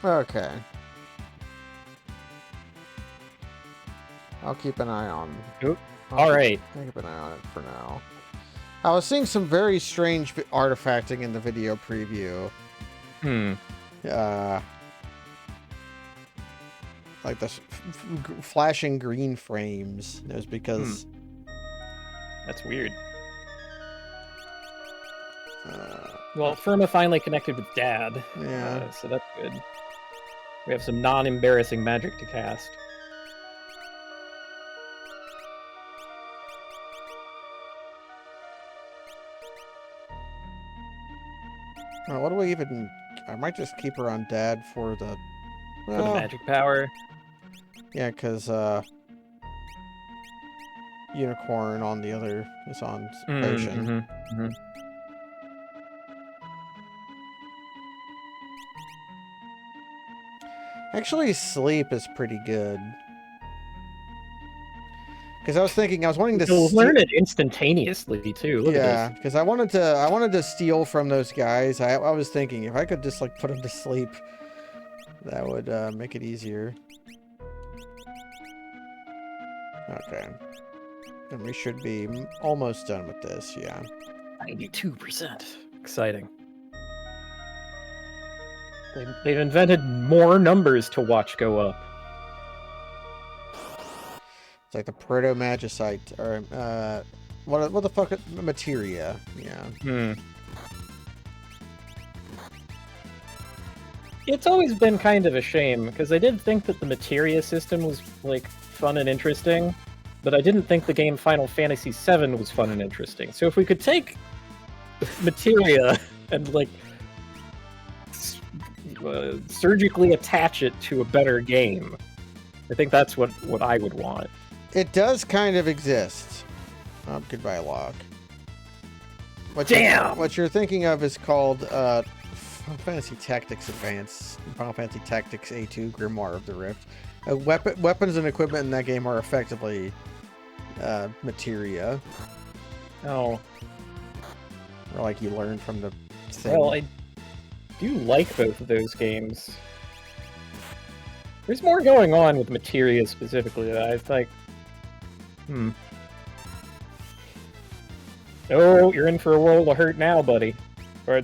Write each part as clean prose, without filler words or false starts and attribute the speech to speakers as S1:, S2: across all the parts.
S1: Okay. I'll keep an eye on.
S2: Alright.
S1: I'll keep an eye on it for now. I was seeing some very strange artifacting in the video preview. Like the flashing green frames. It was because...
S2: That's weird. Well, Firma finally connected with Dad.
S1: Yeah.
S2: So that's good. We have some non-embarrassing magic to cast.
S1: What do we even... I might just keep her on Dad for the...
S2: For the magic power.
S1: Yeah, because Unicorn on the other is on Potion. Actually, Sleep is pretty good. Because I was thinking, I was wanting to...
S2: You'll learn it instantaneously, too. Look at this.
S1: because I wanted to steal from those guys. I was thinking, if I could just, like, put them to sleep, that would make it easier. Okay. And we should be almost done with this, yeah.
S2: 92%. Exciting. They've invented more numbers to watch go up.
S1: It's like the Proto-Magicite, or, what the fuck, Materia, yeah.
S2: It's always been kind of a shame, because I did think that the Materia system was, like, fun and interesting, but I didn't think the game Final Fantasy VII was fun and interesting. So if we could take Materia and, like, surgically attach it to a better game, I think that's what I would want. It
S1: does kind of exist. Oh, goodbye, log.
S2: Damn!
S1: What you're thinking of is called Final Fantasy Tactics Advance, Final Fantasy Tactics A2 Grimoire of the Rift. Weapons and equipment in that game are effectively materia.
S2: Oh.
S1: Or like you learn from the thing.
S2: Well, I do like both of those games. There's more going on with materia specifically that I think... Oh, you're in for a world of hurt now, buddy. Or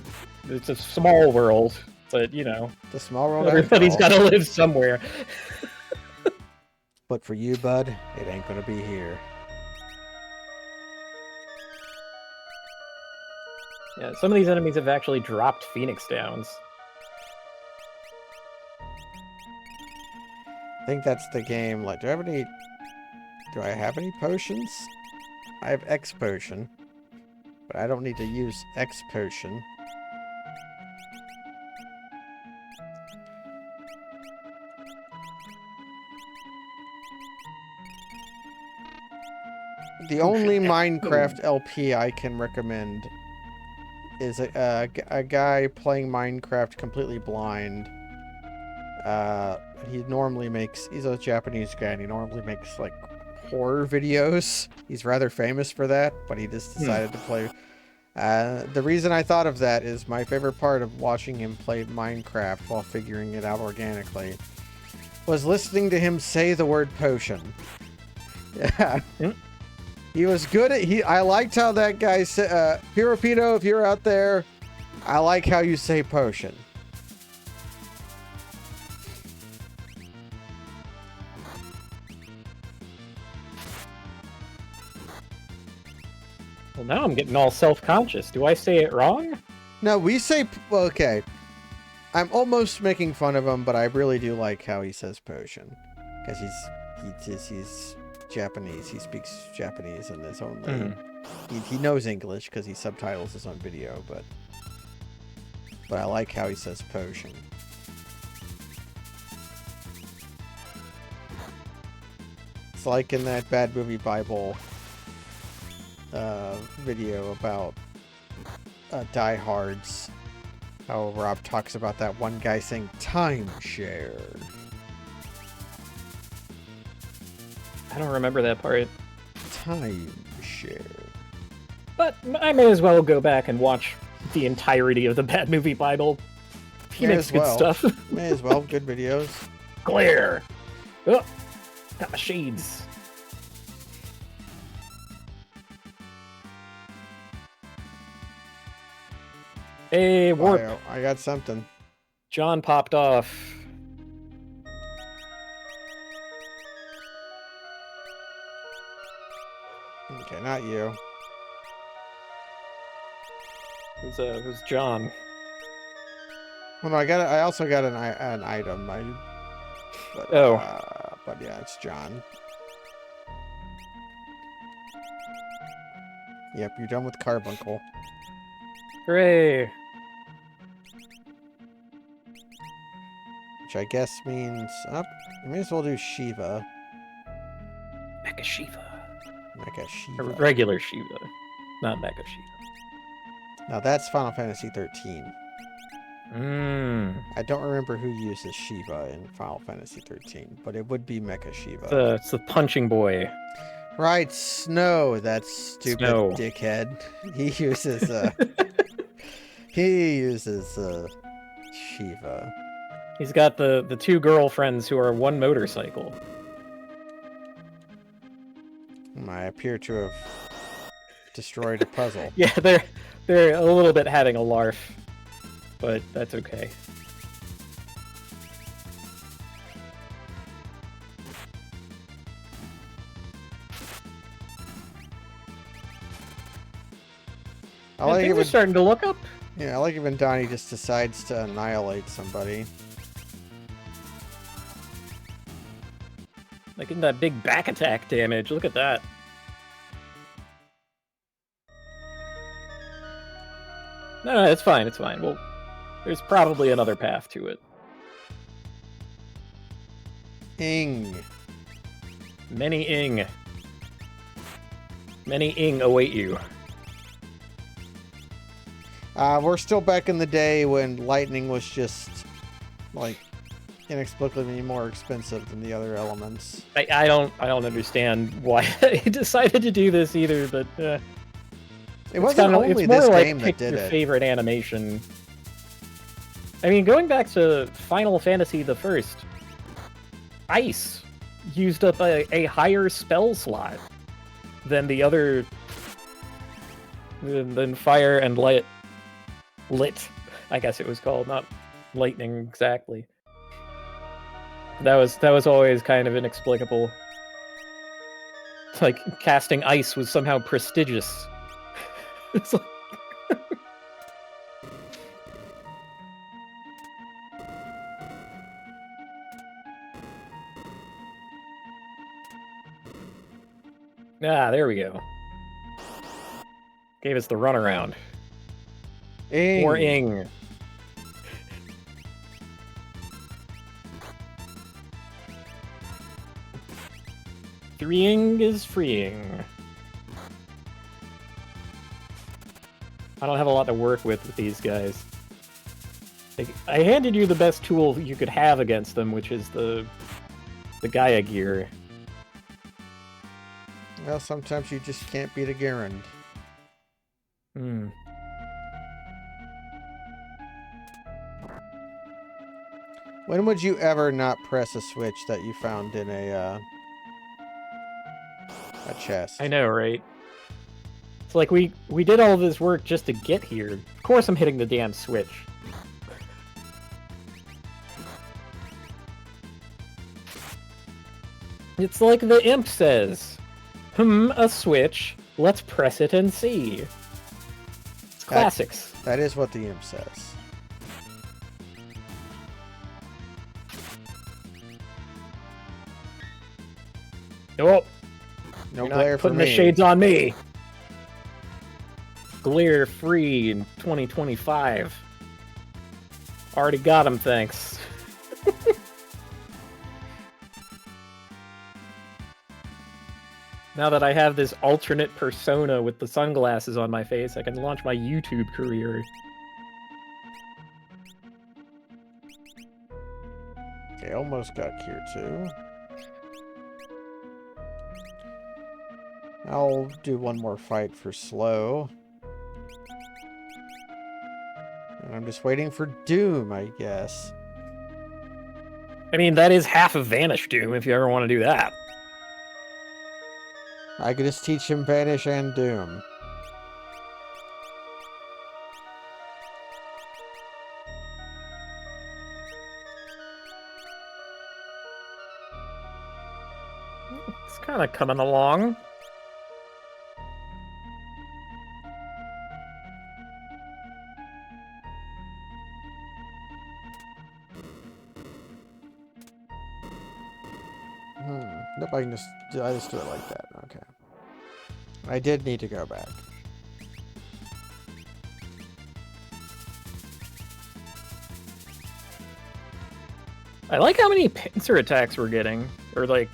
S2: it's a small world, but, you know.
S1: The small world.
S2: Everybody's got to live somewhere.
S1: But for you, bud, it ain't gonna be here.
S2: Yeah, some of these enemies have actually dropped Phoenix Downs.
S1: I think that's the game. Like, do I have any potions? I have X potion, but I don't need to use X potion. The only Minecraft LP I can recommend is a guy playing Minecraft completely blind. He's a Japanese guy, and he normally makes, like, horror videos. He's rather famous for that, but he just decided to play. The reason I thought of that is my favorite part of watching him play Minecraft while figuring it out organically was listening to him say the word potion. Yeah. He was good at... I liked how that guy said... Pirapito, if you're out there, I like how you say potion.
S2: Well, now I'm getting all self-conscious. Do I say it wrong?
S1: No, we say... Okay. I'm almost making fun of him, but I really do like how he says potion. Because he's Japanese. He speaks Japanese in his own language. He knows English because he subtitles his own video, but I like how he says potion. It's like in that Bad Movie Bible video about diehards, how Rob talks about that one guy saying timeshare.
S2: I don't remember that part.
S1: Timeshare.
S2: But I may as well go back and watch the entirety of the Bad Movie Bible He makes good stuff.
S1: May as well. Good videos.
S2: Glare. Oh, got my shades. Hey, warp.
S1: I got something.
S2: John popped off.
S1: Okay, not you.
S2: Who's John?
S1: Well, no, I also got an item. But yeah, it's John. Yep, you're done with Carbuncle.
S2: Hooray!
S1: Which I guess means you may as well do Shiva.
S2: Mecha Shiva.
S1: Mecha Shiva.
S2: Or regular Shiva, not Mecha Shiva.
S1: Now that's Final Fantasy 13. I don't remember who uses Shiva in Final Fantasy 13, but it would be Mecha Shiva.
S2: It's the punching boy.
S1: Right, Snow, that stupid dickhead. He uses Shiva.
S2: He's got the two girlfriends who are one motorcycle.
S1: I appear to have destroyed a puzzle.
S2: Yeah, they're a little bit having a larf, but that's okay.
S1: I like
S2: it when starting to look up.
S1: Yeah, I like it when Donnie just decides to annihilate somebody.
S2: Like in that big back attack damage. Look at that. No, it's fine. It's fine. Well, there's probably another path to it.
S1: Ing.
S2: Many ing. Many ing await you.
S1: We're still back in the day when lightning was just, like, inexplicably more expensive than the other elements.
S2: I don't understand why they decided to do this either, but
S1: it wasn't only this game that did it.
S2: Favorite animation. I mean, going back to Final Fantasy the First, Ice used up a higher spell slot than the other, than Fire and Light. Lit, I guess it was called, not lightning exactly. That was always kind of inexplicable. It's like casting ice was somehow prestigious. It's like... there we go. Gave us the runaround.
S1: Ing.
S2: Or ing. Threeing is freeing. I don't have a lot to work with these guys. I handed you the best tool you could have against them, which is the Gaia gear.
S1: Well, sometimes you just can't beat a Garand. When would you ever not press a switch that you found in a chest?
S2: I know, right? It's like we did all this work just to get here. Of course I'm hitting the damn switch. It's like the imp says. A switch. Let's press it and see. It's classics.
S1: That is what the imp says.
S2: Nope.
S1: No glare for me.
S2: Putting the shades on me. Glare free in 2025. Already got him, thanks. Now that I have this alternate persona with the sunglasses on my face, I can launch my YouTube career.
S1: Okay, almost got Cure 2. I'll do one more fight for slow. And I'm just waiting for Doom, I guess.
S2: I mean, that is half of Vanish Doom if you ever want to do that.
S1: I could just teach him Vanish and Doom.
S2: It's kind of coming along.
S1: Nope, I just do it like that. Okay. I did need to go back.
S2: I like how many pincer attacks we're getting, or like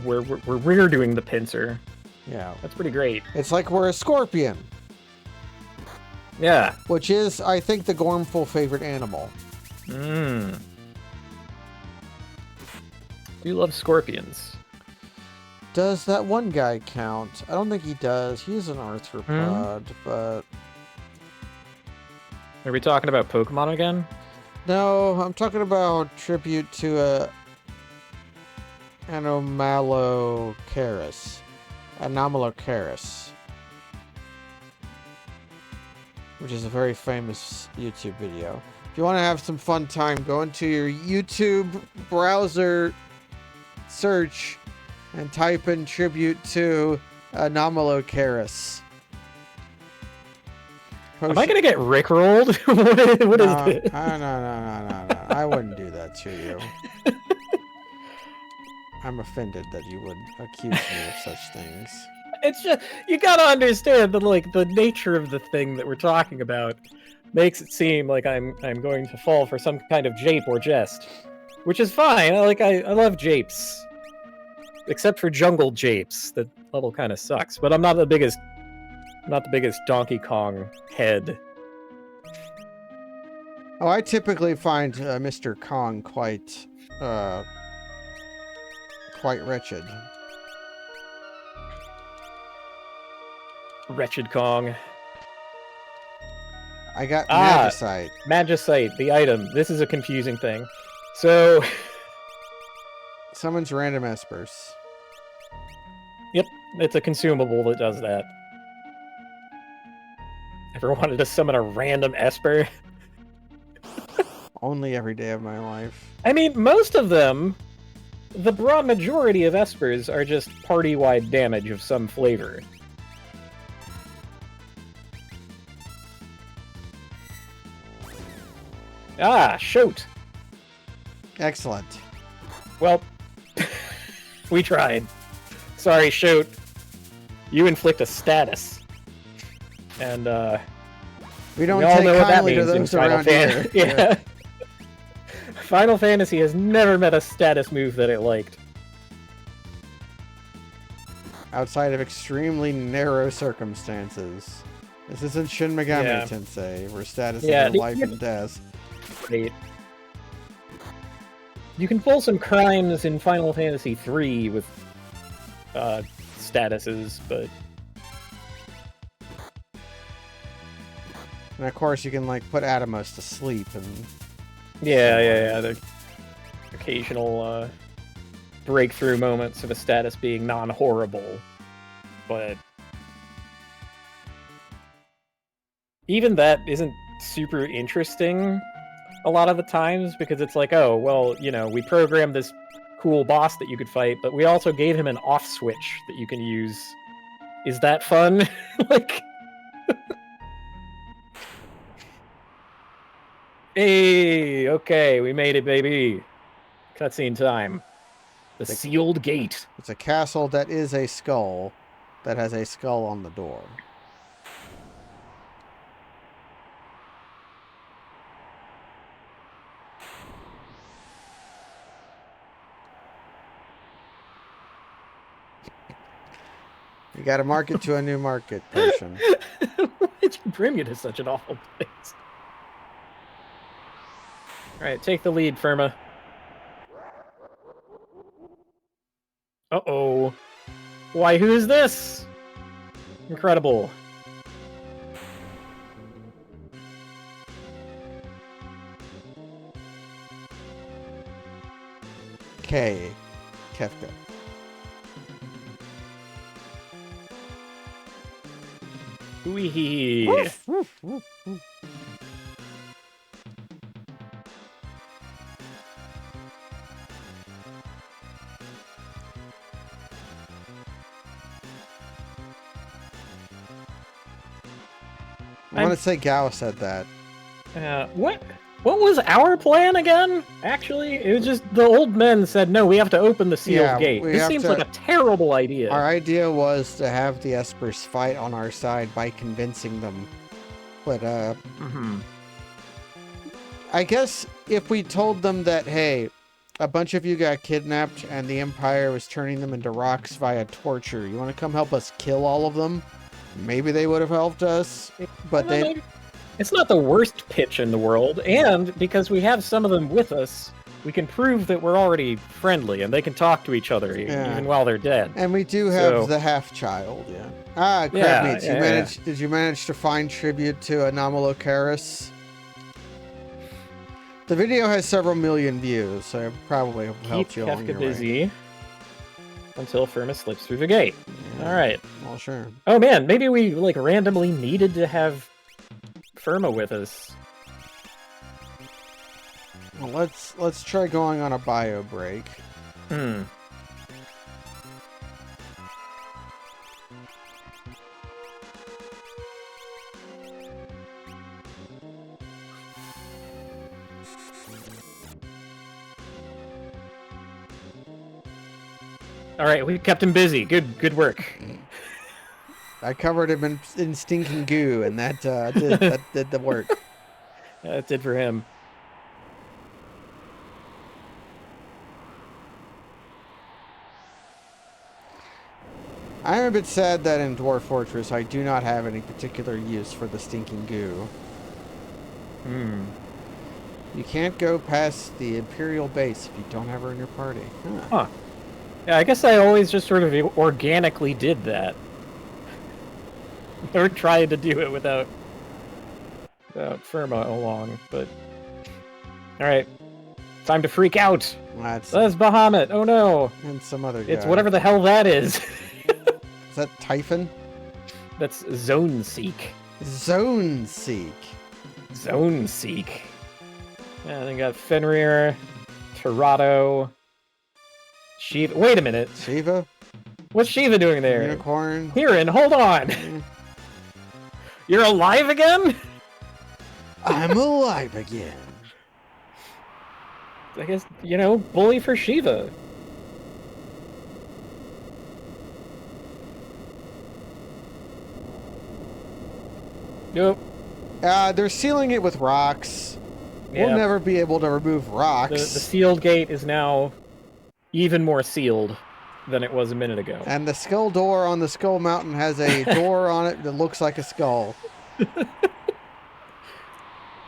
S2: we're doing the pincer.
S1: Yeah.
S2: That's pretty great.
S1: It's like we're a scorpion.
S2: Yeah.
S1: Which is, I think, the Gormful favorite animal.
S2: Mmm. You love scorpions.
S1: Does that one guy count? I don't think he does. He's an arthropod, but...
S2: Are we talking about Pokemon again?
S1: No, I'm talking about tribute to a Anomalocaris. Which is a very famous YouTube video. If you want to have some fun time, go into your YouTube browser search and type in tribute to Anomalocaris.
S2: Am I gonna get rickrolled? what is this?
S1: No. I wouldn't do that to you. I'm offended that you would accuse me of such things.
S2: It's just, you gotta understand that, like, the nature of the thing that we're talking about makes it seem like I'm going to fall for some kind of jape or jest, which is fine. I love japes, except for jungle japes. That level kind of sucks. But I'm not the biggest Donkey Kong head.
S1: Oh, I typically find Mr. Kong quite wretched.
S2: Wretched Kong.
S1: I got Magicite.
S2: Magicite, the item. This is a confusing thing. So...
S1: Summons random espers.
S2: Yep, it's a consumable that does that. Ever wanted to summon a random esper?
S1: Only every day of my life.
S2: I mean, most of them, the broad majority of espers are just party-wide damage of some flavor. Ah, shoot!
S1: Excellent.
S2: Well, we tried. Sorry, shoot. You inflict a status. And,
S1: we don't
S2: we all
S1: take
S2: know what that
S1: kindly to
S2: means in
S1: those
S2: Final
S1: around here.
S2: Fantasy. Yeah. Final Fantasy has never met a status move that it liked.
S1: Outside of extremely narrow circumstances. This isn't Shin Megami Tensei, where status is life and death.
S2: Great. You can pull some crimes in Final Fantasy III with statuses, but...
S1: And of course you can, like, put Atomos to sleep and...
S2: Yeah. The occasional breakthrough moments of a status being non-horrible, but... Even that isn't super interesting a lot of the times, because it's like, oh, well, you know, we programmed this cool boss that you could fight, but we also gave him an off switch that you can use. Is that fun? Like... Hey, okay, we made it, baby. Cutscene time. The sealed gate.
S1: It's a castle that is a skull that has a skull on the door. You gotta market to a new market person.
S2: Why'd you bring me to such an awful place? Alright, take the lead, Firma. Uh-oh. Why, who's this? Incredible.
S1: K. Kefka.
S2: Wee.
S1: Woof, woof, woof, woof. I want to say Gao said that.
S2: What was our plan again? Actually, it was just the old men said, no, we have to open the sealed gate. This seems like a terrible idea.
S1: Our idea was to have the espers fight on our side by convincing them. But, I guess if we told them that, hey, a bunch of you got kidnapped and the Empire was turning them into rocks via torture, you want to come help us kill all of them? Maybe they would have helped us, but they...
S2: It's not the worst pitch in the world, and because we have some of them with us, we can prove that we're already friendly, and they can talk to each other even while they're dead.
S1: And we do have the half-child, Crabmeats, did you manage to find tribute to Anomalocaris? The video has several million views, so it probably helped you along your way.
S2: Busy until Firmus slips through the gate. Yeah. All right.
S1: Well, sure.
S2: Oh man, maybe we like randomly needed to have Firma with us.
S1: Well, let's try going on a bio break.
S2: All right, we kept him busy. Good work.
S1: I covered him in stinking goo, and that did the work.
S2: It did for him.
S1: I'm a bit sad that in Dwarf Fortress I do not have any particular use for the stinking goo. You can't go past the Imperial base if you don't have her in your party.
S2: Huh. Yeah, I guess I always just sort of organically did that. Never tried to do it without Firma along, but... Alright. Time to freak out! That's Bahamut! Oh no!
S1: And some other guy.
S2: It's whatever the hell that is!
S1: Is that Typhon?
S2: That's Zone Seek.
S1: Zone Seek.
S2: Zone Seek. Yeah, then got Fenrir, Torado, Shiva. Wait a minute.
S1: Shiva?
S2: What's Shiva doing there?
S1: Unicorn.
S2: Hirin, hold on. You're alive again?
S1: I'm alive again.
S2: I guess, bully for Shiva. Nope.
S1: They're sealing it with rocks. Yeah. We'll never be able to remove rocks.
S2: The sealed gate is now even more sealed than it was a minute ago.
S1: And the skull door on the Skull Mountain has a door on it that looks like a skull.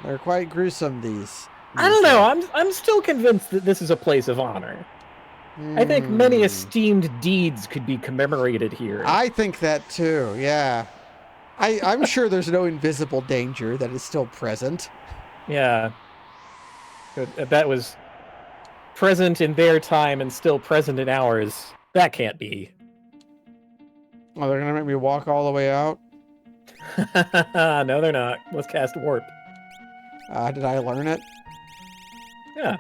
S1: They're quite gruesome, these
S2: I don't know. I'm still convinced that this is a place of honor. I think many esteemed deeds could be commemorated here.
S1: I think that too, yeah. I'm sure there's no invisible danger that is still present.
S2: Yeah. That was present in their time and still present in ours. That can't be.
S1: Oh, they're gonna make me walk all the way out?
S2: No, they're not. Let's cast Warp.
S1: Did I learn it?
S2: Yeah.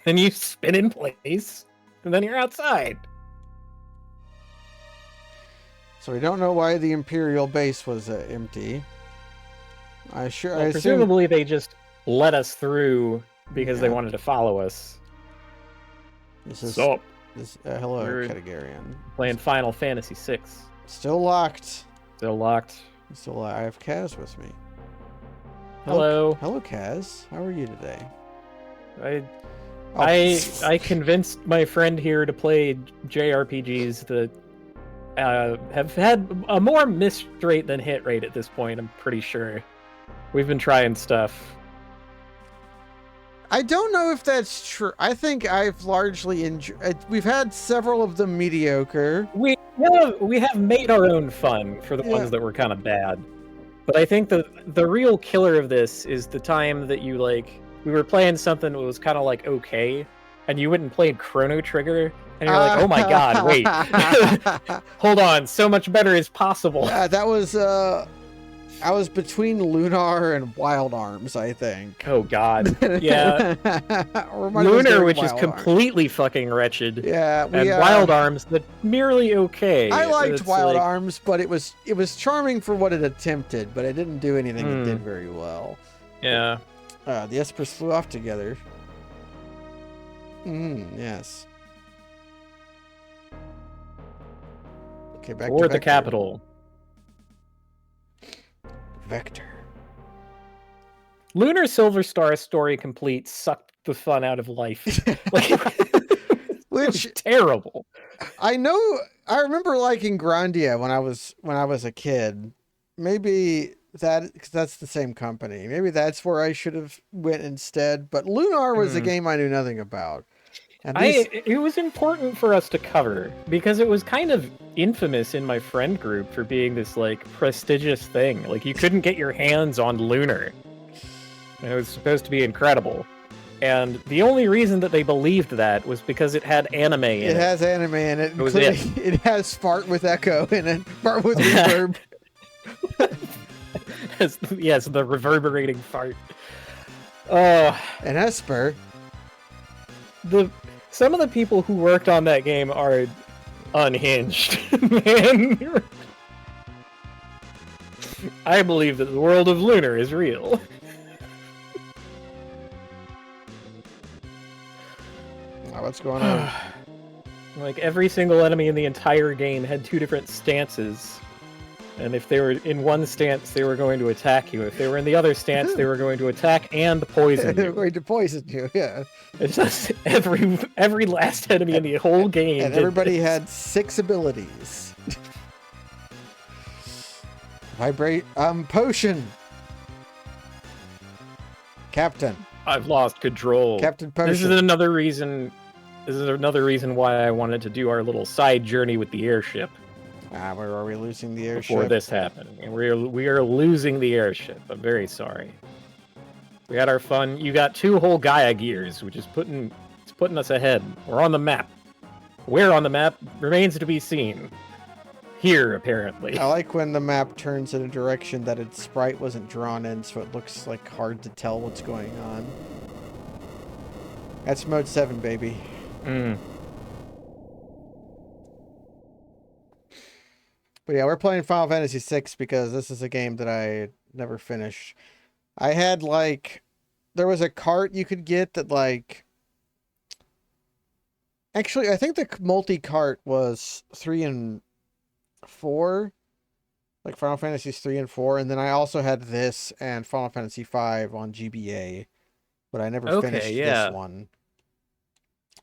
S2: Then you spin in place, and then you're outside.
S1: So we don't know why the Imperial base was empty.
S2: Presumably they just let us through because they wanted to follow us.
S1: This is
S2: hello,
S1: Ketagarian.
S2: Playing Final Fantasy VI.
S1: Still locked.
S2: Still locked.
S1: I have Kaz with me.
S2: Hello.
S1: Hello, Kaz. How are you today?
S2: I convinced my friend here to play JRPGs that have had a more miss rate than hit rate at this point, I'm pretty sure. We've been trying stuff.
S1: I don't know if that's true. I think I've largely enjoyed... We've had several of them mediocre.
S2: We have made our own fun for the ones that were kind of bad. But I think the real killer of this is the time that you like we were playing something that was kind of like okay, and you went and played Chrono Trigger, and you're like, oh my god, wait, hold on, so much better is possible.
S1: That was I was between Lunar and Wild Arms, I think.
S2: Oh god, yeah. Lunar, which is completely fucking wretched.
S1: Yeah,
S2: and Wild Arms, that merely okay.
S1: I liked Wild Arms, but it was charming for what it attempted, but it didn't do anything it did very well.
S2: Yeah.
S1: The espers flew off together. Yes. Okay, back
S2: to
S1: the
S2: Vector. Capital.
S1: Vector.
S2: Lunar Silver Star story complete sucked the fun out of life. Which terrible.
S1: I remember liking Grandia when I was a kid. Maybe because that's the same company. Maybe that's where I should have went instead. But Lunar was a game I knew nothing about. And
S2: it was important for us to cover because it was kind of infamous in my friend group for being this like prestigious thing. Like you couldn't get your hands on Lunar. And it was supposed to be incredible. And the only reason that they believed that was because it had anime in it.
S1: It has anime in it. It has fart with echo in it. Fart with reverb.
S2: Yes, the reverberating fart.
S1: An esper.
S2: Some of the people who worked on that game are unhinged, man. I believe that the world of Lunar is real.
S1: What's going on?
S2: Like every single enemy in the entire game had two different stances. And if they were in one stance, they were going to attack you. If they were in the other stance, they were going to attack and poison you.
S1: They were going to poison you, yeah.
S2: It's just every last enemy in the whole game.
S1: And everybody had 6 abilities. Vibrate, potion. Captain.
S2: I've lost control.
S1: Captain Potion.
S2: This is another reason why I wanted to do our little side journey with the airship.
S1: Where are we losing the airship?
S2: Before this happened. And we are losing the airship. I'm very sorry. We had our fun. You got 2 whole Gaia gears, which is putting us ahead. We're on the map. Where on the map remains to be seen. Here, apparently.
S1: I like when the map turns in a direction that its sprite wasn't drawn in, so it looks like hard to tell what's going on. That's mode 7, baby. But yeah, we're playing Final Fantasy VI because this is a game that I never finished. I had there was a cart you could get that actually I think the multi-cart was 3 and 4, like Final Fantasy 3 and 4, and then I also had this and Final Fantasy 5 on GBA, but I never finished this one.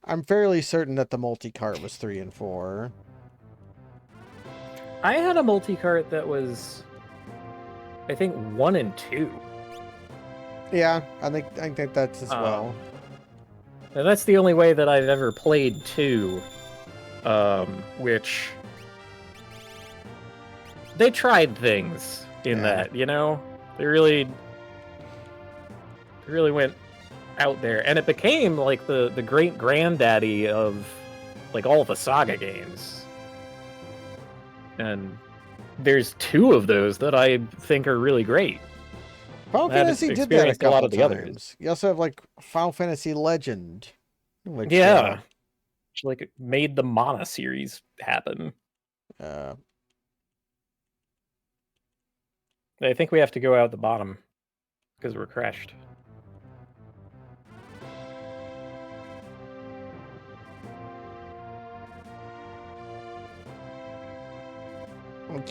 S1: I'm fairly certain that the multi-cart was 3 and 4.
S2: I had a multi-cart that was, I think, 1 and 2.
S1: Yeah, I think that's as well.
S2: And that's the only way that I've ever played 2, which they tried things in that, you know? They really went out there, and it became like the great granddaddy of like all the Saga games. And there's 2 of those that I think are really great.
S1: Final Fantasy did that a couple of the others. You also have like Final Fantasy Legend, which
S2: which like made the Mana series happen. I think we have to go out the bottom because we're crashed.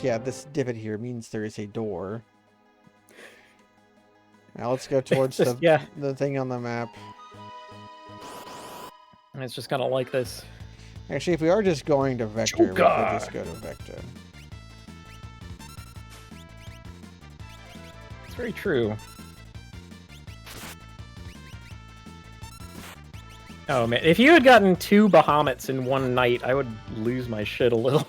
S1: Yeah, this divot here means there is a door. Now let's go towards the thing on the map.
S2: And it's just kind of like this.
S1: Actually, if we are just going to Vector, we could just go to Vector.
S2: It's very true. Oh man, if you had gotten 2 Bahamut's in one night, I would lose my shit a little.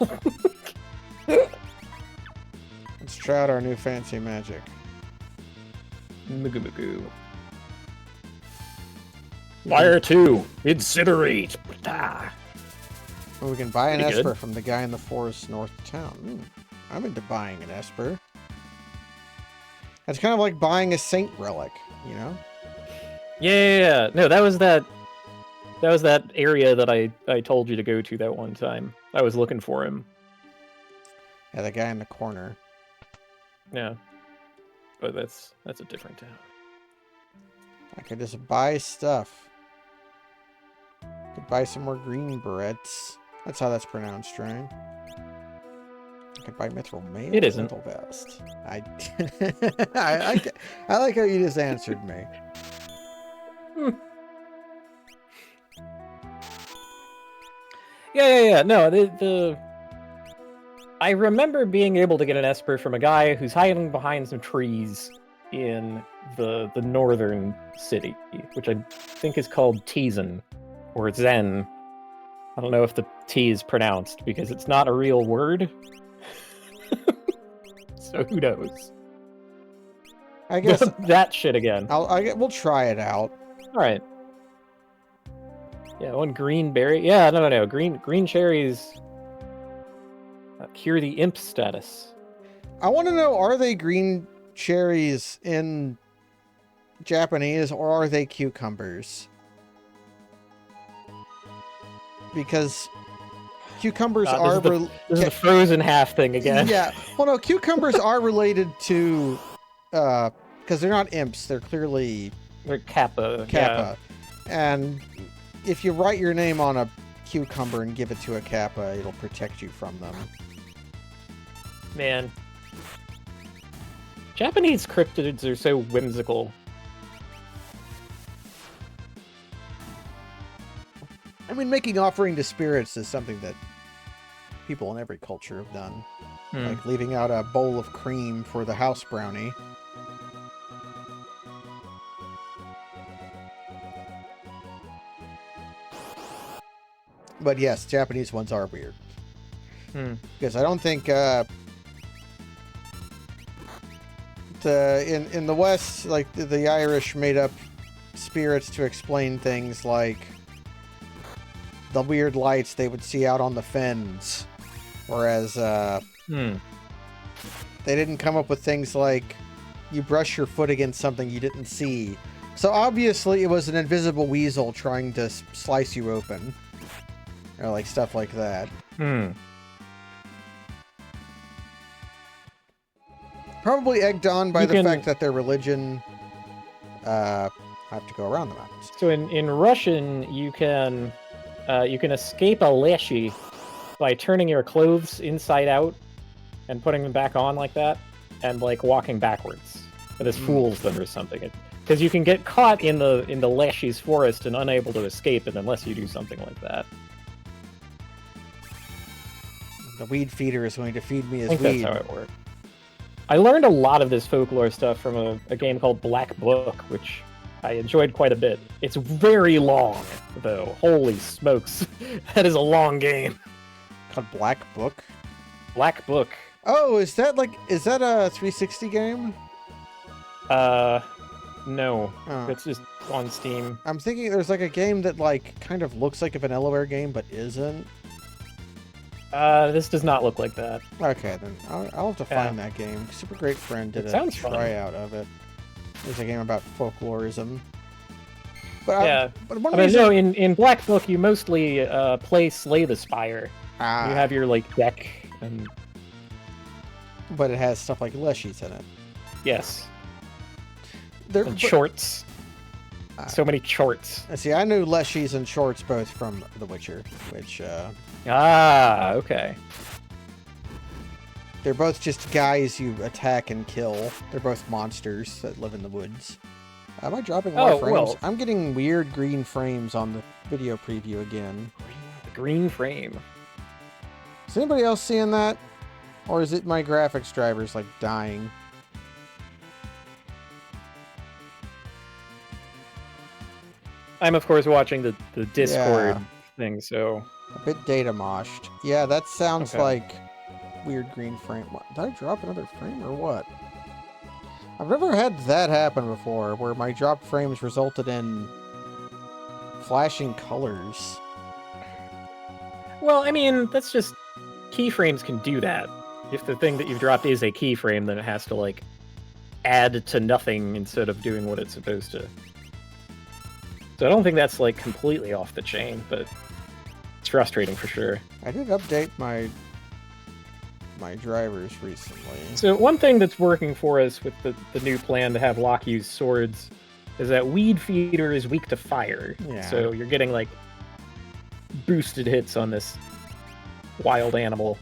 S1: It's try out our new fancy magic.
S2: Mugu Mugu. Fire 2. Incinerate. Ah.
S1: Well, we can buy an
S2: Pretty
S1: esper
S2: good.
S1: from the guy in the forest north of town. I'm into buying an esper. It's kind of like buying a saint relic, you know?
S2: Yeah. No, that was that area that I told you to go to that one time. I was looking for him.
S1: Yeah, the guy in the corner.
S2: Yeah. But that's a different town.
S1: I could just buy stuff. Could buy some more green berets. That's how that's pronounced, right? I could buy mithril mail.
S2: It isn't.
S1: Mental vest. I like how you just answered me.
S2: Yeah. No, I remember being able to get an esper from a guy who's hiding behind some trees in the northern city, which I think is called Tizen or Zen. I don't know if the T is pronounced because it's not a real word. So who knows?
S1: I guess
S2: that shit again.
S1: we'll try it out.
S2: All right. Yeah, one green berry. Yeah, no. Green cherries cure the imp status.
S1: I want to know, are they green cherries in Japanese or are they cucumbers? Because cucumbers are...
S2: This is the frozen half thing again.
S1: Yeah. Well, no, cucumbers are related to... because they're not imps. They're clearly...
S2: They're Kappa.
S1: Kappa. Yeah. And if you write your name on a cucumber and give it to a Kappa, it'll protect you from them.
S2: Man. Japanese cryptids are so whimsical.
S1: I mean, making offering to spirits is something that people in every culture have done. Like leaving out a bowl of cream for the house brownie. But yes, Japanese ones are weird. Because I don't think in the West, like the Irish made up spirits to explain things like the weird lights they would see out on the fens, whereas they didn't come up with things like you brush your foot against something you didn't see. So obviously it was an invisible weasel trying to slice you open, or like stuff like that. Probably egged on by the fact that their religion have to go around the mountains.
S2: So in Russian, you can escape a leshy by turning your clothes inside out and putting them back on like that, and like walking backwards. But this fools them or something. Because you can get caught in the leshy's forest and unable to escape it unless you do something like that.
S1: The weed feeder is going to feed me as
S2: I think
S1: weed.
S2: that's how it works. I learned a lot of this folklore stuff from a game called Black Book, which I enjoyed quite a bit. It's very long, though. Holy smokes. That is a long game.
S1: Called Black Book?
S2: Black Book.
S1: Oh, is that a 360 game?
S2: No.
S1: Oh.
S2: It's just on Steam.
S1: I'm thinking there's like a game that like kind of looks like a Vanillaware game, but isn't.
S2: This does not look like that.
S1: Okay, then I'll have to find that game. Super Great Friend did a tryout of it. It's a game about folklorism. But
S2: yeah.
S1: But
S2: no, in Black Book, you mostly play Slay the Spire. You
S1: Ah,
S2: have your like deck and
S1: but it has stuff like Leshies in it.
S2: yes,
S1: They're,
S2: and shorts. So many shorts.
S1: See, I knew Leshies and Shorts both from The Witcher, which
S2: Okay.
S1: they're both just guys you attack and kill. They're both monsters that live in the woods. Am I dropping more frames?
S2: Well.
S1: I'm getting weird green frames on the video preview again.
S2: The green frame.
S1: Is anybody else seeing that? Or is it my graphics drivers like dying?
S2: I'm of course watching the Discord thing, so
S1: A bit data moshed. Yeah, that sounds
S2: Okay.
S1: like weird green frame. What, did I drop another frame or what? I've never had that happen before, where my dropped frames resulted in flashing colors.
S2: Well, I mean, that's just... Keyframes can do that. If the thing that you've dropped is a keyframe, then it has to, like, add to nothing instead of doing what it's supposed to. So I don't think that's, like, completely off the chain, but it's frustrating for sure.
S1: I did update my drivers recently.
S2: So one thing that's working for us with the new plan to have Locke use swords is that Weed Feeder is weak to fire.
S1: Yeah.
S2: So you're getting, like, boosted hits on this wild animal.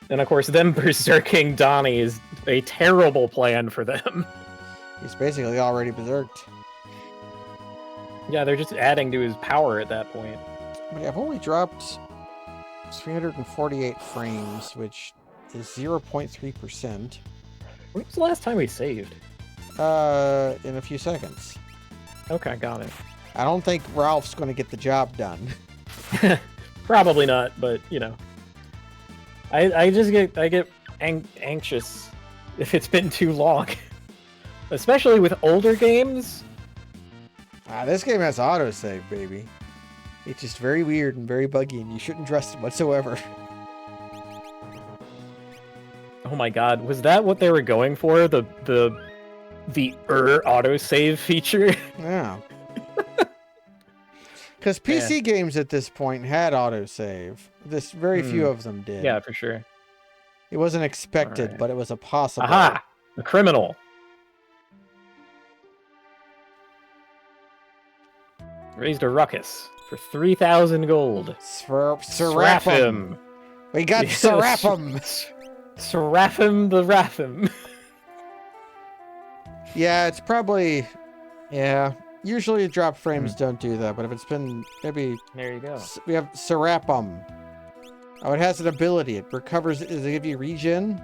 S2: And of course, them berserking Donnie is a terrible plan for them.
S1: He's basically already berserked.
S2: Yeah, they're just adding to his power at that point.
S1: But yeah, I've only dropped 348 frames, which is 0.3%.
S2: When was the last time we saved?
S1: In a few seconds.
S2: Okay, got it.
S1: I don't think Ralph's going to get the job done.
S2: Probably not, but you know, I get anxious if it's been too long, especially with older games.
S1: This game has autosave, baby. It's just very weird and very buggy, and you shouldn't trust it whatsoever.
S2: Oh my god, was that what they were going for? The autosave feature?
S1: Yeah. Because PC games at this point had autosave. Very few of them did.
S2: Yeah, for sure.
S1: It wasn't expected,
S2: Right.
S1: but it was a possible.
S2: Aha! The criminal. Raised a ruckus for 3,000 gold.
S1: Seraphim. We got
S2: Yes.
S1: Seraphim.
S2: Seraphim the Raphim.
S1: Yeah, it's probably... Yeah. Usually drop frames don't do that, but if it's been maybe...
S2: There you go.
S1: We have Seraphim. Oh, it has an ability. It recovers... Does it give you regen?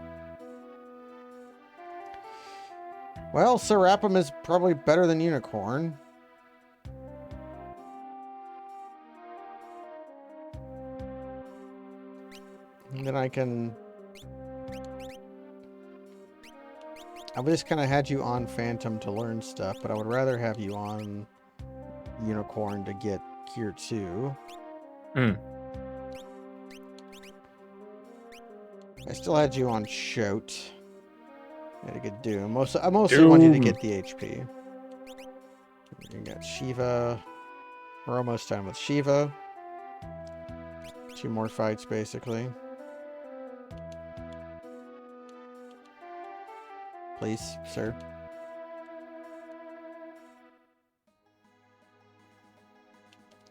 S1: Well, Seraphim is probably better than Unicorn. And then I can... I just kind of had you on Phantom to learn stuff, but I would rather have you on Unicorn to get Gear 2. I still had you on Shoat. I had to get Doom. I mostly want you to get the HP. You got Shiva. We're almost done with Shiva. 2 more fights, basically. Please, sir.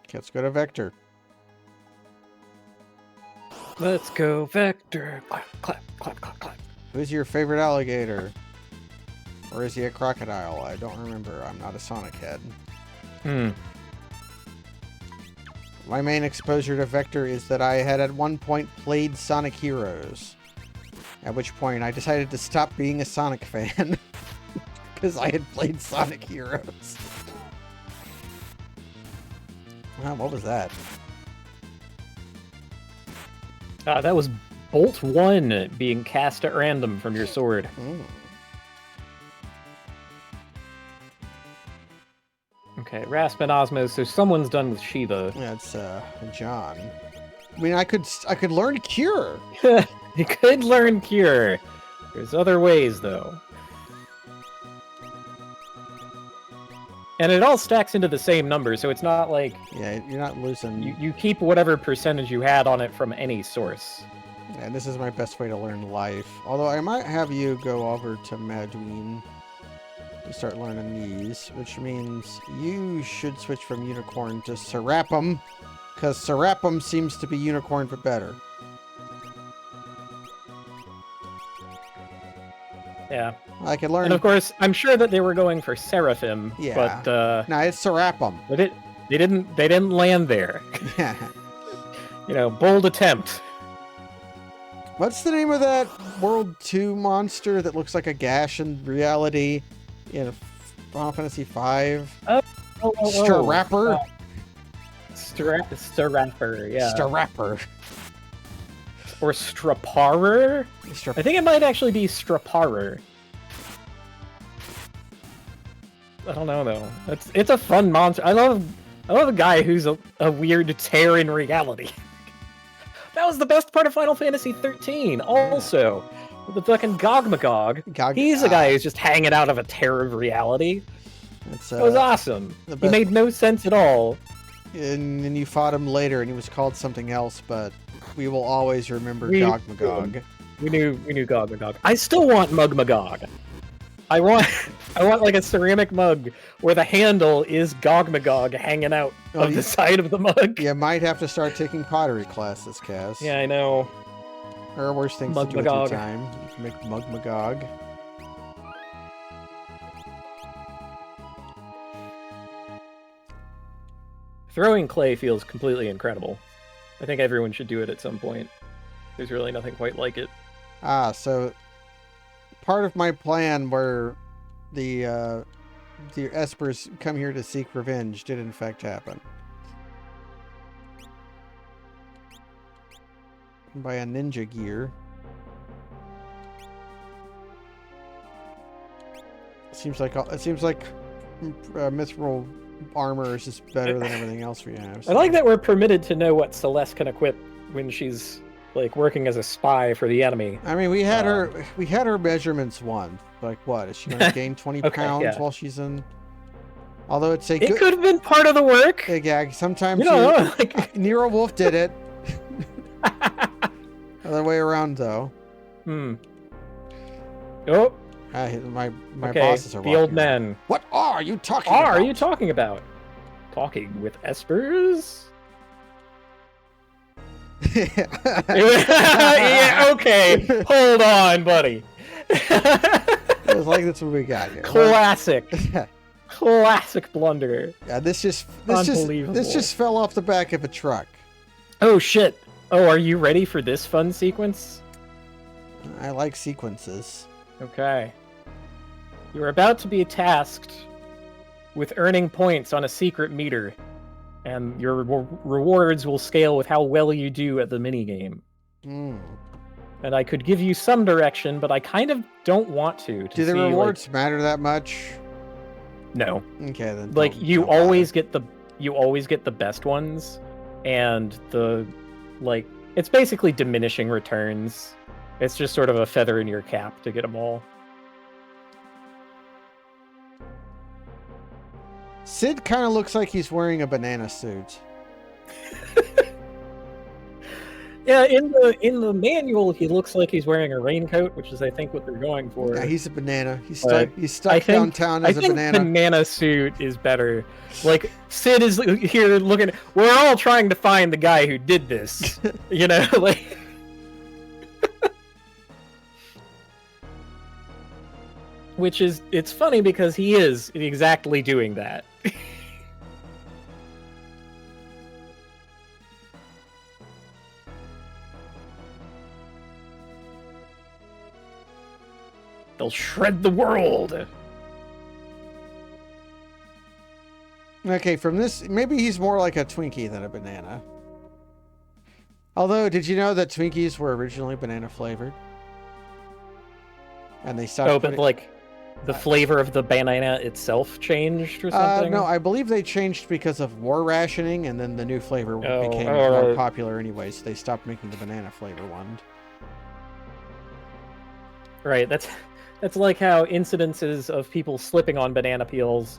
S1: Okay, let's go to Vector.
S2: Let's go, Vector. Clap, clap, clap, clap, clap.
S1: Who's your favorite alligator? Or is he a crocodile? I don't remember. I'm not a Sonic head. My main exposure to Vector is that I had at one point played Sonic Heroes. At which point I decided to stop being a Sonic fan. Because I had played Sonic Heroes. Wow, what was that?
S2: That was Bolt 1 being cast at random from your sword. Okay, Rasp and Osmos, so someone's done with Shiva.
S1: Yeah, it's John. I mean, I could learn Cure.
S2: You could learn Cure. There's other ways, though. And it all stacks into the same number, so it's not like...
S1: Yeah, you're not losing...
S2: You keep whatever percentage you had on it from any source.
S1: And this is my best way to learn life. Although I might have you go over to Madween to start learning these, which means you should switch from Unicorn to Seraphim, because Seraphim seems to be Unicorn but better.
S2: Yeah.
S1: I can learn...
S2: And of course, I'm sure that they were going for Seraphim,
S1: Yeah.
S2: but
S1: No, it's Seraphim.
S2: but they didn't land there.
S1: Yeah.
S2: You know, bold attempt.
S1: What's the name of that World 2 monster that looks like a gash in reality in Final Fantasy V? Starapper?
S2: Starapper, yeah.
S1: Starapper.
S2: Or Straparer? I think it might actually be Straparer. I don't know though. It's a fun monster. I love a guy who's a weird tear in reality. That was the best part of Final Fantasy 13. Also, the fucking Gogmagog. He's a guy who's just hanging out of a tear of reality. It was awesome. He made no sense at all.
S1: And then you fought him later, and he was called something else, but we will always remember Gogmagog.
S2: We knew Gogmagog. I still want Mugmagog. I want like a ceramic mug where the handle is Gogmagog hanging out of the side of the mug.
S1: You might have to start taking pottery classes, Kaz.
S2: Yeah, I know.
S1: There are worse things to do with your time. You can make Mugmagog.
S2: Throwing clay feels completely incredible. I think everyone should do it at some point. There's really nothing quite like it.
S1: So part of my plan where the espers come here to seek revenge did in fact happen. By a ninja gear. It seems like mithril armor is just better than everything else we have. So.
S2: I like that we're permitted to know what Celeste can equip when she's like working as a spy for the enemy.
S1: I mean, we had her measurements once. Like, what is she going to gain 20 pounds while she's in? Although it
S2: could have been part of the work.
S1: Yeah, sometimes Nero Wolf did it. Other way around though.
S2: Oh.
S1: My bosses are
S2: the old men.
S1: What are you talking about?
S2: Are you talking about? Talking with espers? Yeah, okay. Hold on, buddy.
S1: It was like, that's what we got here.
S2: Classic. Classic blunder.
S1: Yeah, this just fell off the back of a truck.
S2: Oh shit. Oh, are you ready for this fun sequence?
S1: I like sequences.
S2: Okay. You are about to be tasked with earning points on a secret meter, and your rewards will scale with how well you do at the minigame. And I could give you some direction, but I kind of don't want to
S1: do the rewards matter that much?
S2: No.
S1: Okay, then.
S2: Like you always get the best ones, and it's basically diminishing returns. It's just sort of a feather in your cap to get them all.
S1: Sid kind of looks like he's wearing a banana suit.
S2: Yeah, in the manual, he looks like he's wearing a raincoat, which is, I think, what they're going for.
S1: Yeah, he's a banana. He's stuck downtown as a banana.
S2: I think banana suit is better. Like, Sid is here looking... We're all trying to find the guy who did this. You know, like... Which is... It's funny because he is exactly doing that. They'll shred the world.
S1: Okay, from this, maybe he's more like a Twinkie than a banana. Although, did you know that Twinkies were originally banana flavored? And they stopped.
S2: Oh, but like the flavor of the banana itself changed or something?
S1: No, I believe they changed because of war rationing, and then the new flavor became more popular anyway, so they stopped making the banana flavor one.
S2: Right, that's like how incidences of people slipping on banana peels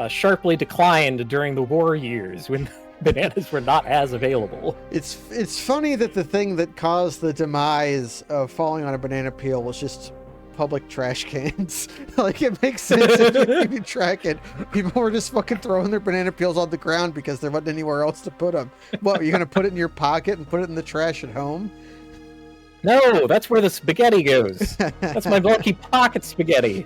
S2: sharply declined during the war years when bananas were not as available.
S1: It's funny that the thing that caused the demise of falling on a banana peel was just public trash cans. Like, it makes sense if you track it. People were just fucking throwing their banana peels on the ground because there wasn't anywhere else to put them. What, are you going to put it in your pocket and put it in the trash at home?
S2: No, that's where the spaghetti goes. That's my bulky pocket spaghetti.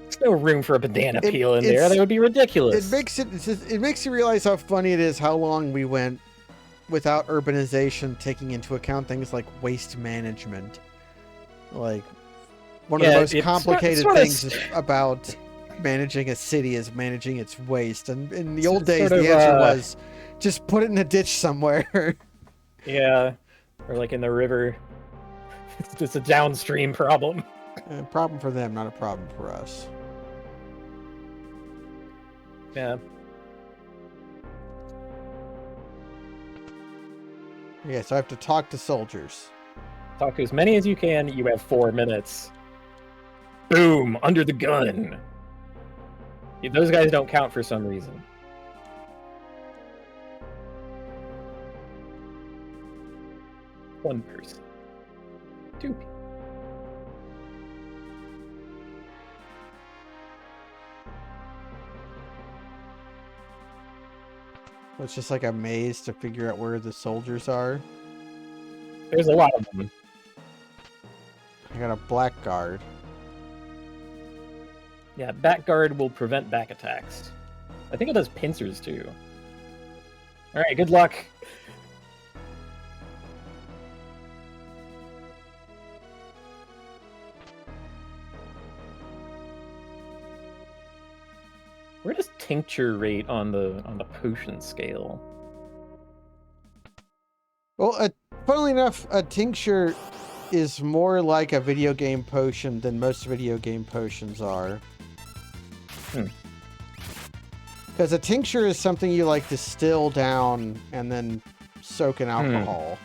S2: There's no room for a banana peel in there. That would be ridiculous.
S1: It makes you realize how funny it is how long we went without urbanization taking into account things like waste management. Like, one of the most complicated things about managing a city is managing its waste. And in the old days, the answer was just put it in a ditch somewhere.
S2: Yeah. Or like in the river. It's just a downstream problem.
S1: A problem for them, not a problem for us.
S2: Yeah.
S1: Okay, so I have to talk to soldiers.
S2: Talk to as many as you can. You have 4 minutes. Boom! Under the gun. Those guys don't count for some reason. One person. 2 people.
S1: It's just like a maze to figure out where the soldiers are.
S2: There's a lot of them.
S1: I got a black guard.
S2: Yeah, back guard will prevent back attacks. I think it does pincers too. Alright, good luck. Where does tincture rate on the potion scale?
S1: Well, funnily enough, a tincture is more like a video game potion than most video game potions are. Because a tincture is something you like distill down and then soak in alcohol.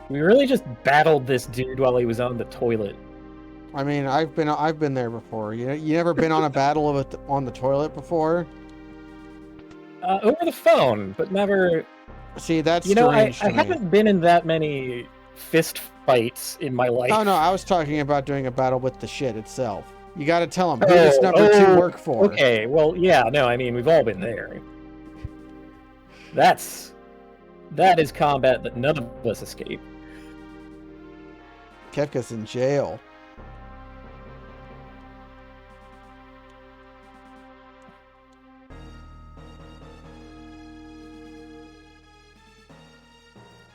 S2: We really just battled this dude while he was on the toilet.
S1: I mean, I've been there before. You never been on a battle of it on the toilet before?
S2: Over the phone, but never.
S1: See, that's
S2: strange.
S1: I
S2: haven't been in that many fist fights in my life.
S1: Oh no, I was talking about doing a battle with the shit itself. You got to tell them who does number 2 work for.
S2: Okay, well, yeah, no, I mean we've all been there. That is combat that none of us escape.
S1: Kefka's in jail.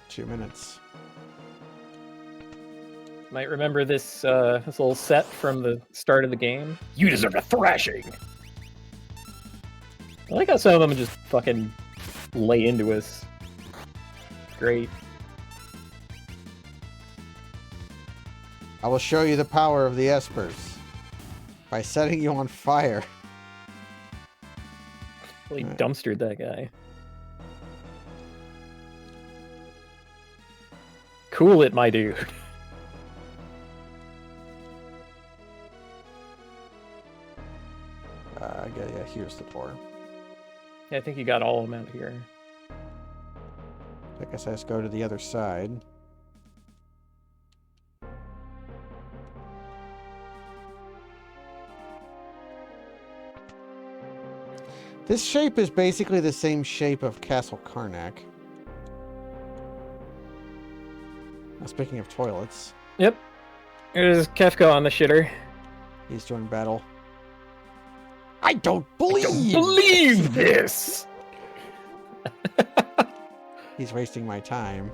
S1: Two minutes.
S2: Might remember this this little set from the start of the game. You deserve a thrashing! I like how some of them just fucking lay into us. Great.
S1: I will show you the power of the espers by setting you on fire.
S2: Really dumpstered that guy. Cool it, my dude.
S1: Yeah, here's the door.
S2: Yeah, I think you got all of them out here.
S1: I guess I just go to the other side. This shape is basically the same shape of Castle Karnak. Now, speaking of toilets.
S2: Yep. There's Kefka on the shitter.
S1: He's doing battle. I don't believe
S2: this!
S1: He's wasting my time.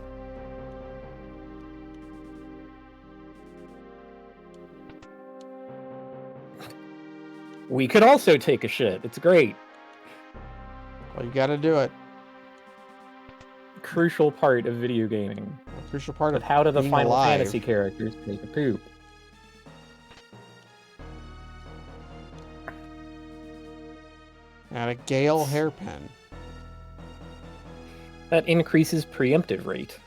S2: We could also take a shit. It's great.
S1: Well, you gotta do it.
S2: Crucial part of video gaming.
S1: A crucial part of
S2: how do the
S1: being
S2: Final
S1: alive.
S2: Fantasy characters take a poop?
S1: And a Gale hairpin.
S2: That increases preemptive rate.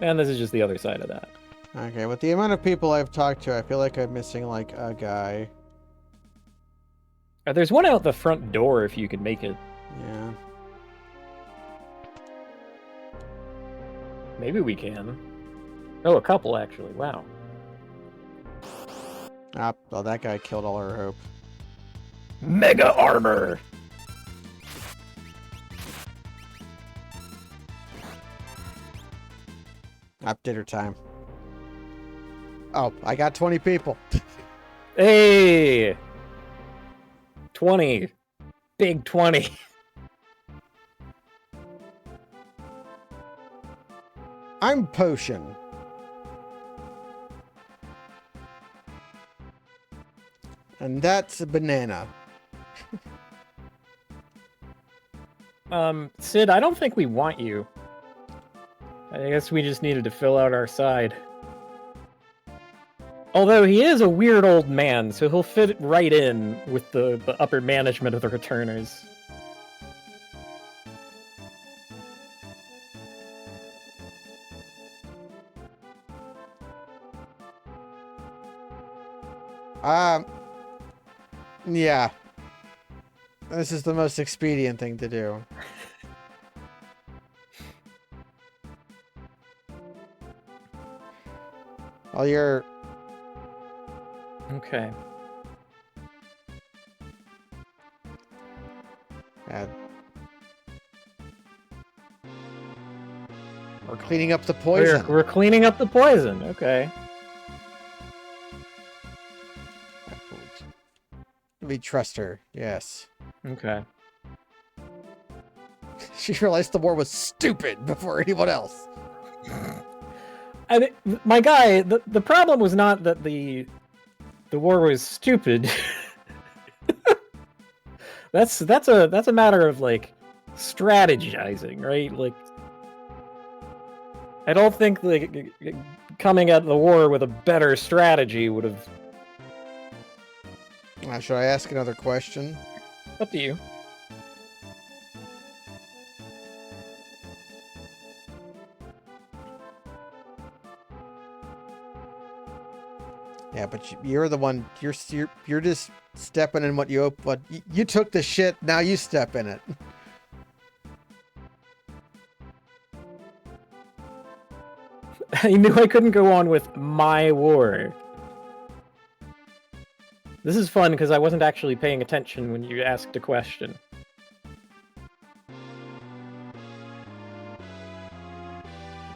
S2: And this is just the other side of that.
S1: Okay, with the amount of people I've talked to, I feel like I'm missing, like, a guy.
S2: There's one out the front door if you can make it.
S1: Yeah.
S2: Maybe we can. Oh, a couple, actually. Wow.
S1: Ah, well, that guy killed all our hope.
S2: Mega armor!
S1: Up dinner time. Oh, I got 20 people.
S2: Hey! 20. Big 20.
S1: I'm Potion. And that's a banana.
S2: Sid, I don't think we want you. I guess we just needed to fill out our side. Although he is a weird old man, so he'll fit right in with the upper management of the returners.
S1: Yeah. This is the most expedient thing to do. All your...
S2: Okay.
S1: We're cleaning up the poison.
S2: We're cleaning up the poison. Okay.
S1: We trust her. Yes.
S2: Okay.
S1: She realized the war was stupid before anyone else.
S2: I mean, my guy, the problem was not that the war was stupid. that's a matter of like strategizing, right? Like, I don't think like coming at the war with a better strategy would have.
S1: Should I ask another question?
S2: Up to you.
S1: Yeah, but you're the one. You're just stepping in what you took the shit. Now you step in it.
S2: I knew I couldn't go on with my war. This is fun because I wasn't actually paying attention when you asked a question.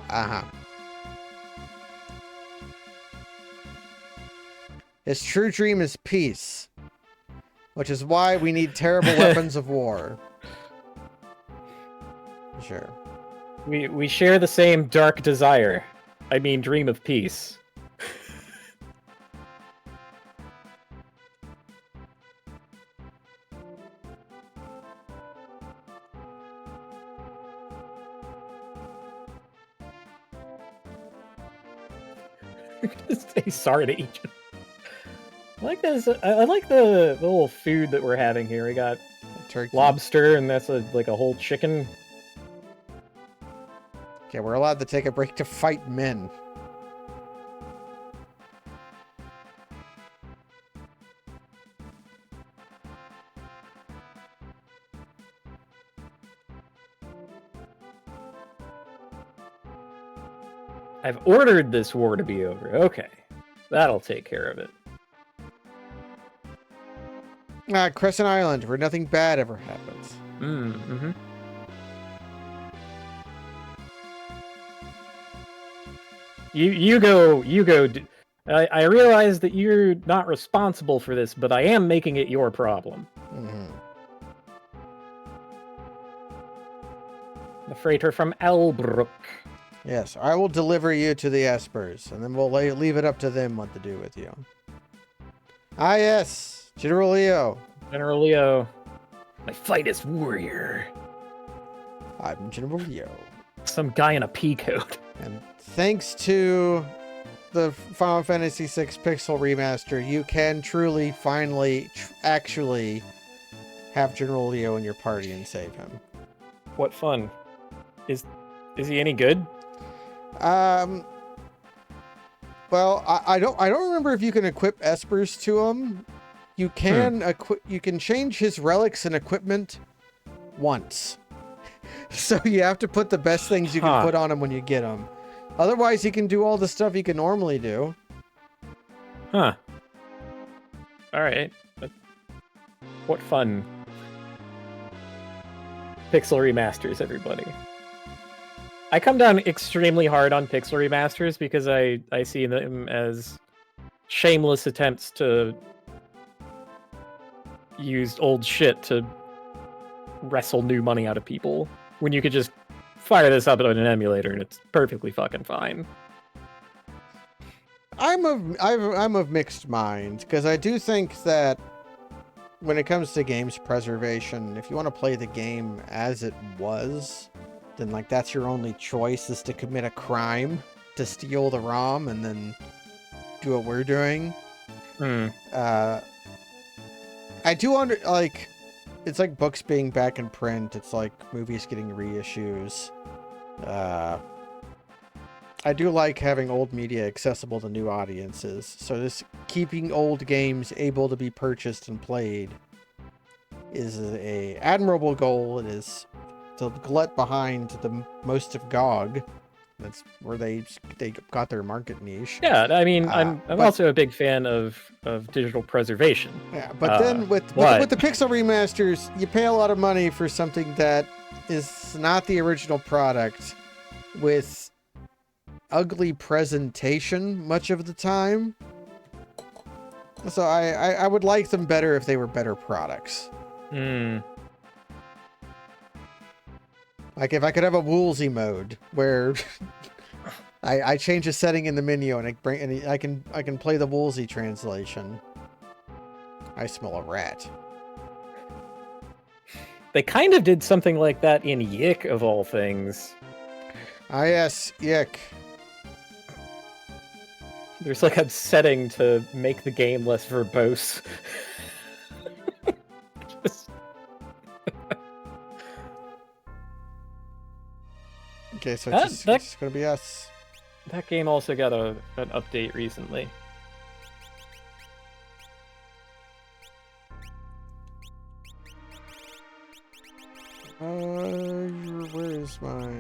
S1: Uh-huh. His true dream is peace, which is why we need terrible weapons of war. Sure.
S2: We share the same dark desire. I mean, dream of peace. Say sorry to Egypt. I like this. I like the little food that we're having here. We got
S1: turkey,
S2: lobster, and that's like a whole chicken.
S1: Okay, we're allowed to take a break to fight men.
S2: I've ordered this war to be over. Okay. That'll take care of it.
S1: Crescent Island, where nothing bad ever happens.
S2: Mm-hmm. You go. I realize that you're not responsible for this, but I am making it your problem.
S1: Mm-hmm.
S2: The freighter from Elbrook.
S1: Yes, I will deliver you to the espers, and then we'll leave it up to them what to do with you. Ah, yes, General Leo.
S2: General Leo. My finest warrior.
S1: I'm General Leo.
S2: Some guy in a pea coat.
S1: And thanks to the Final Fantasy VI Pixel Remaster, you can truly, finally, actually have General Leo in your party and save him.
S2: What fun. Is he any good?
S1: Well, I don't remember if you can equip espers to him. You can you can change his relics and equipment once. So you have to put the best things you can put on him when you get him. Otherwise, he can do all the stuff he can normally do.
S2: Huh. All right. What fun. Pixel remasters, everybody. I come down extremely hard on pixel remasters because I see them as shameless attempts to use old shit to wrestle new money out of people when you could just fire this up on an emulator and it's perfectly fucking fine.
S1: I'm of mixed mind, because I do think that when it comes to games preservation, if you want to play the game as it was, then like that's your only choice, is to commit a crime, to steal the ROM and then do what we're doing. I do like, it's like books being back in print. It's like movies getting reissues. I do like having old media accessible to new audiences. So this keeping old games able to be purchased and played is a admirable goal. It is to glut behind the most of GOG. That's where they got their market niche.
S2: Yeah, I mean, I'm also a big fan of digital preservation.
S1: Yeah, but then with the Pixel remasters, you pay a lot of money for something that is not the original product, with ugly presentation much of the time. So I would like them better if they were better products. Like if I could have a Woolsey mode where I change a setting in the menu and I can play the Woolsey translation. I smell a rat.
S2: They kind of did something like that in Yick, of all things.
S1: Ah yes, Yick.
S2: There's like a setting to make the game less verbose.
S1: Okay, so it's just gonna be us.
S2: That game also got an update recently.
S1: Where is my...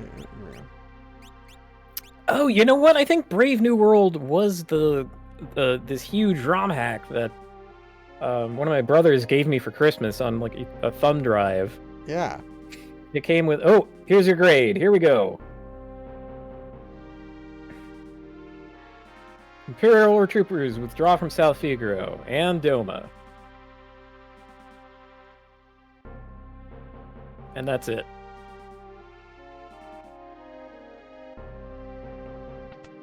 S2: Oh, you know what? I think Brave New World was this huge ROM hack that one of my brothers gave me for Christmas on like a thumb drive.
S1: Yeah.
S2: It came with, oh, here's your grade. Here we go. Imperial troopers withdraw from South Figaro and Doma. And that's it.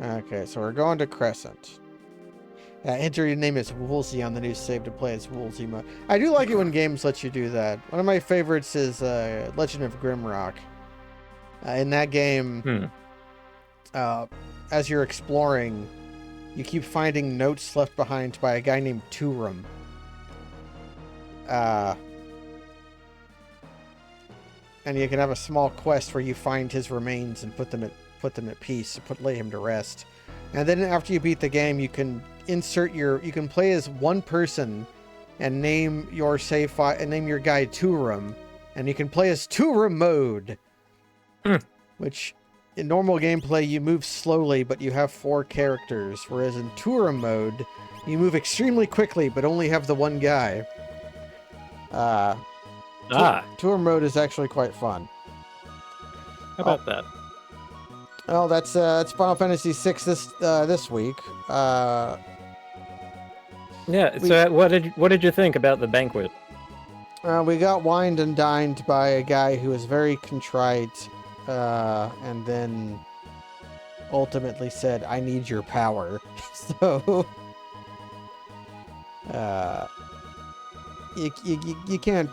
S1: Okay, so we're going to Crescent. Enter your name as Woolsey on the new save to play as Woolsey mode. I do like it when games let you do that. One of my favorites is Legend of Grimrock. In that game, as you're exploring, you keep finding notes left behind by a guy named Turum. And you can have a small quest where you find his remains and put them at peace, lay him to rest. And then after you beat the game, you can you can play as one person and name your save file and name your guy Turum, and you can play as Turum mode, which in normal gameplay you move slowly, but you have 4 characters, whereas in Turum mode you move extremely quickly, but only have the one guy. Turum mode is actually quite fun.
S2: How about that?
S1: Well, that's Final Fantasy VI this week.
S2: Yeah. So what did you think about the banquet?
S1: We got wined and dined by a guy who was very contrite, and then ultimately said, "I need your power." So, you can't.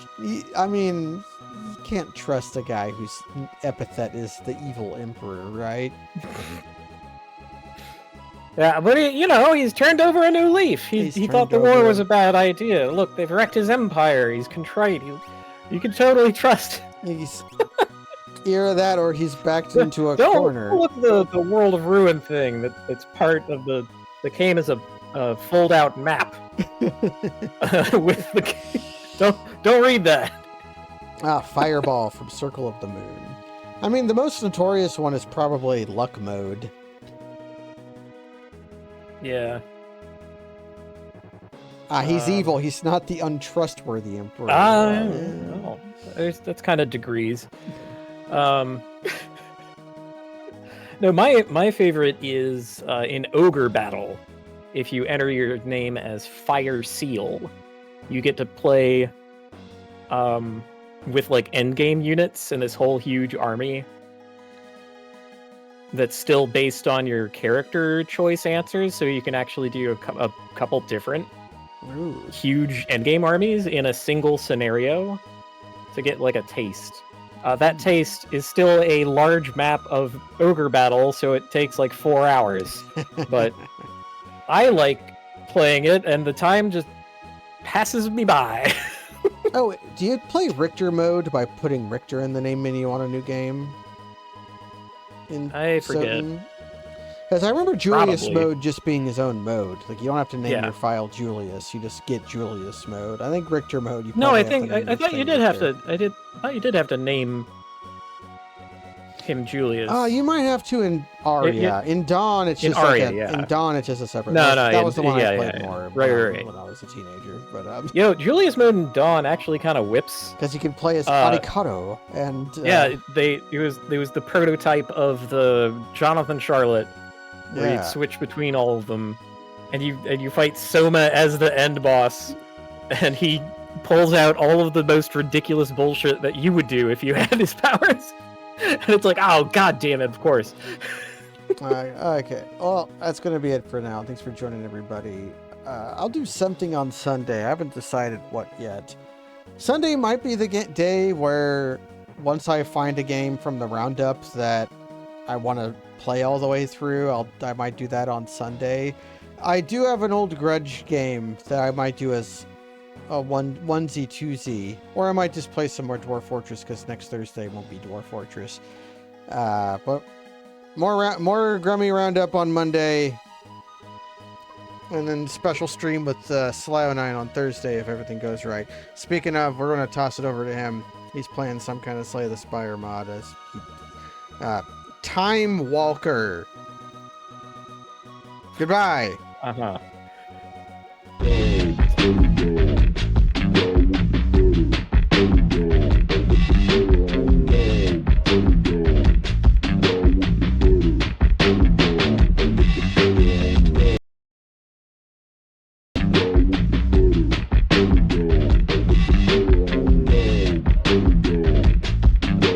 S1: I mean, you can't trust a guy whose epithet is the evil emperor, right?
S2: Yeah, but he's turned over a new leaf. He thought the war was a bad idea. Look, they've wrecked his empire. He's contrite. You can totally trust.
S1: Either that, or he's backed into a corner.
S2: Don't look the World of Ruin thing. That's part of the came as a fold-out map. With the don't read that.
S1: Fireball from Circle of the Moon. I mean, the most notorious one is probably Luck Mode.
S2: Yeah.
S1: He's evil. He's not the untrustworthy emperor.
S2: No. That's kind of degrees. No, my favorite is in Ogre Battle. If you enter your name as Fire Seal, you get to play with like endgame units and this whole huge army. that's still based on your character choice answers, so you can actually do a couple different huge endgame armies in a single scenario to get like a taste. That taste is still a large map of ogre battle, so it takes like 4 hours. But I like playing it, and the time just passes me by.
S1: Oh, do you play Richter mode by putting Richter in the name menu on a new game?
S2: I forget.
S1: Because I remember Julius
S2: Probably.
S1: mode just being his own mode. Like, you don't have to name your file Julius. You just get Julius mode. I think Richter mode.
S2: I thought you did have to. I thought you did have to name him Julius.
S1: You might have to in Aria. In Dawn, it's just in Dawn, it's just a separate. That was the one I played more. Right. When I was a teenager, but
S2: Julius mode in Dawn actually kind of whips
S1: because you can play as Arikado and
S2: it was the prototype of the Jonathan Charlotte, where you'd switch between all of them, and you fight Soma as the end boss, and he pulls out all of the most ridiculous bullshit that you would do if you had his powers. And it's like, oh, god damn it, of course.
S1: Okay. Well, that's going to be it for now. Thanks for joining, everybody. I'll do something on Sunday. I haven't decided what yet. Sunday might be the day where, once I find a game from the roundup that I want to play all the way through, I might do that on Sunday. I do have an old Grudge game that I might do as a onesie twosie, or I might just play some more Dwarf Fortress because next Thursday won't be Dwarf Fortress. But more Grummy Roundup on Monday, and then special stream with Slio9 on Thursday if everything goes right. Speaking of, we're going to toss it over to him. He's playing some kind of Slay the Spire mod as Time Walker. Goodbye.